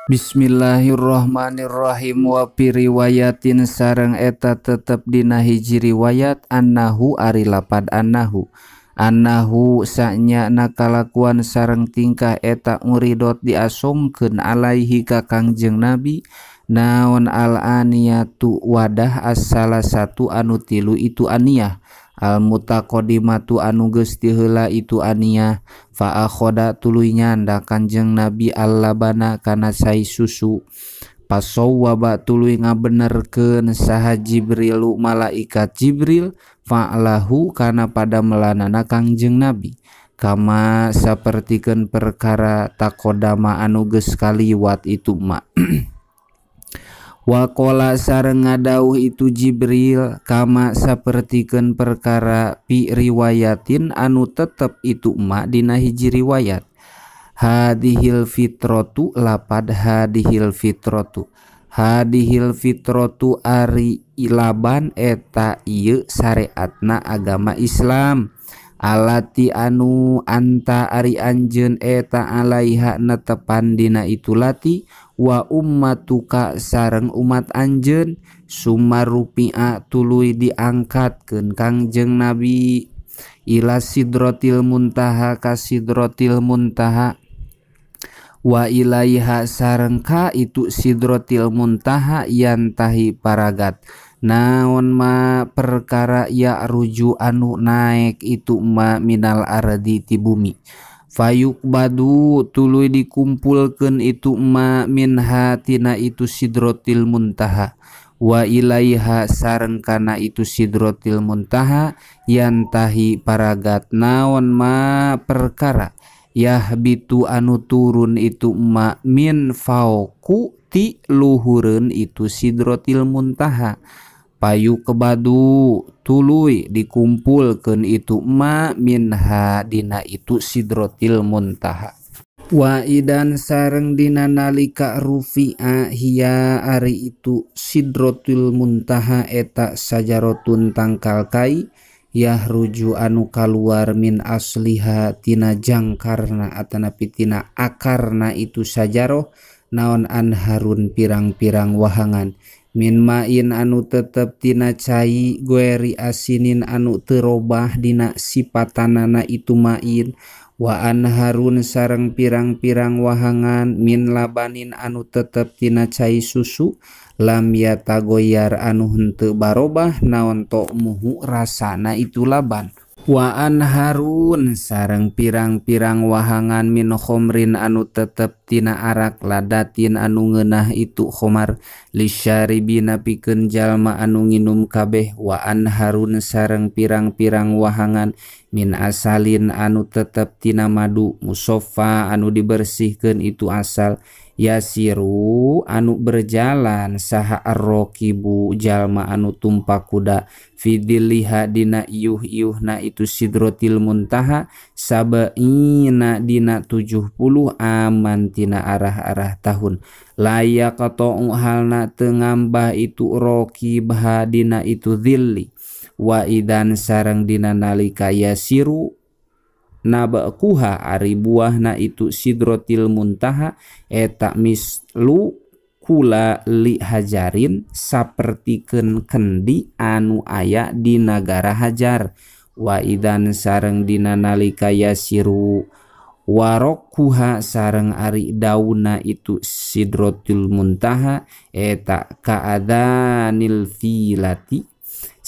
Bismillahirrahmanirrahim. Wa fi riwayatin sareng eta tetep dina hiji riwayat annahu ari lapad annahu sanya kalakuan sareng tingkah eta nguridot diasongkeun alaihi ka Kangjeng Nabi naon al aniyatu wadah as salah satu anu tilu itu aniyah al mutaqaddimatu anu geus ti heula itu aniyah fa akhoda tuluy nyanda Kanjeng Nabi al-labana kana sai susu pasawwaba tuluy ngabenerkeun saha Jibrilu malaikat Jibril fa'lahu kana pada melanana Kanjeng Nabi kama sapertikeun perkara taqaddama anu geus kaliwat itu ma Wakola sareng ngadauh itu Jibril kama sapertikeun perkara pi riwayatin anu tetep itu emak dina hiji riwayat hadihil fitratu lapad hadihil fitratu ari ilaban eta ieu syariatna agama Islam alati anu anta ari anjeun eta alaiha netepan dina itu lati wa ummatuka sareng umat anjeun sumarupi'a tuluy diangkatkeun Kangjeng Nabi ila sidratil muntaha ka sidratil muntaha wa ilaiha sareng ka itu sidratil muntaha yantahi paragat naon ma perkara ya ruju anu naik itu ma minal ardi ti bumi fayuk badu tuluy dikumpulkeun itu ma minha tina itu sidratil muntaha wa ilaiha sareng kana itu sidratil muntaha yantahi paragat naon ma perkara yahbitu anu turun itu ma min fauku ti luhureun itu sidratil muntaha payu kebadu tuluy dikumpulkeun itu ma minha dina itu sidratil muntaha wa idan sareng dina nalika rufi'a hiya ari itu sidratil muntaha eta sajarotun tangkal kai yahruju anu kaluar min asliha tina jangkarna atanapi tina akarna itu sajaroh naon anharun pirang-pirang wahangan min main anu tetep tina cai gueri asinin anu terobah dina sipatanana itu main wa anharun sareng pirang-pirang wahangan min labanin anu tetep tina cai susu lam yatagoyar anu henteu barobah naon muhu rasana itu laban wa anharun sareng pirang-pirang wahangan min khomrin anu tetep tina arak ladatin anu ngeunah itu khomar lisyaribina pikeun jalma anu nginum kabeh wa anharun sareng pirang-pirang wahangan min asalin anu tetep tina madu musoffa anu dibersihkeun itu asal yasiru anu berjalan saha arrokibu jalma anu tumpak kuda fidiliha dina iuh-iuhna itu sidratil muntaha sabaina dina 70 aman tina arah-arah tahun layak atau halna teu ngambah itu rokibha dina itu dhilli wa idan sareng dina nalika yasiru nabakuha ari buahna itu sidratil muntaha eta mislu kula li hajarin sapertikeun kendi anu aya di nagara Hajar wa idan sareng dina nalika yasiru warokuha sareng ari dauna itu sidratil muntaha eta kaadanil filati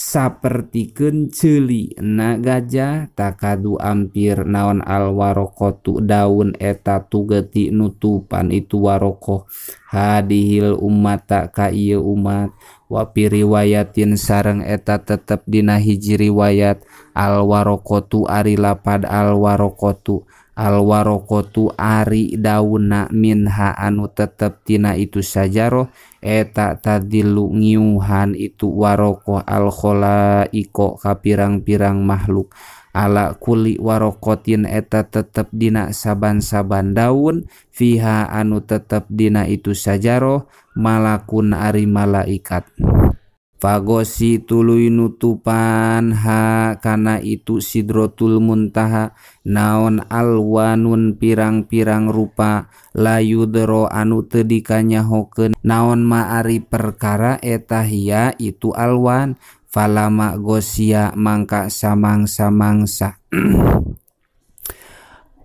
sapertikeun ceuli na gajah takadu ampir naon al warokotu daun eta tugeti nutupan itu waroko hadihil ummata ka ieu umat wa pi riwayatin sareng eta tetep dina hiji riwayat al warokotu ari lapad al warokotu ari dauna minha anu tetep tina itu sajaroh eta tadilu ngiuhan itu waroko al khalaiko ka pirang-pirang makhluk ala kuli warokotin eta tetep dina saban-saban daun fiha anu tetep dina itu sajaroh malakun ari malaikat Fagosi tuluy nutupan ha kana itu Sidratul Muntaha naon alwanun pirang-pirang rupa layudro anu teu dikanyahokeun naon ma ari perkara eta hiya itu alwan falama gosia mangka samang-samangsa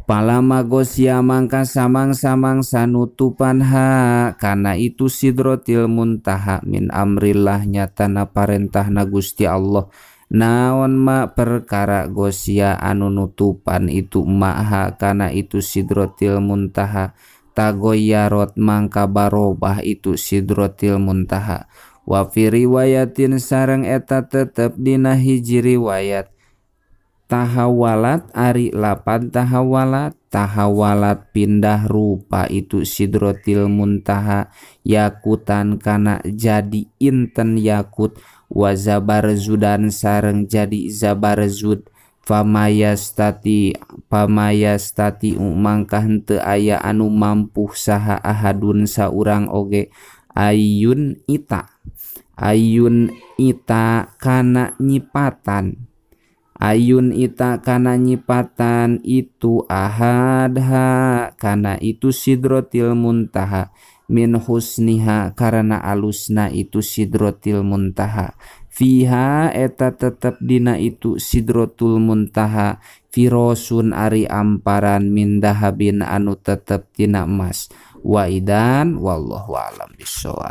Palama gosia mangka samang-samangsa nutupan ha kana itu Sidratil Muntaha min amrillah nyatana parentahna Gusti Allah naon ma perkara gosia anu nutupan itu maha kana itu Sidratil Muntaha tagoyarot mangka barobah itu Sidratil Muntaha wa fi riwayatin sareng eta tetep dina hiji riwayat tahawalat ari lapan tahawalat pindah rupa itu Sidratil Muntaha yakutan kana jadi inten yakut wa zabarzudan sareng jadi zabarzud pamayastati mangka henteu aya anu mampu saha ahadun saurang oge ayun ita kana nyipatan Ayun ita kana nyipatan itu ahadha kana itu Sidratil Muntaha min husniha karena alusna itu Sidratil Muntaha fiha eta tetep dina itu Sidratul Muntaha firosun ari amparan min dahabin anu tetep tina emas wa idan wallahu alam bisawab.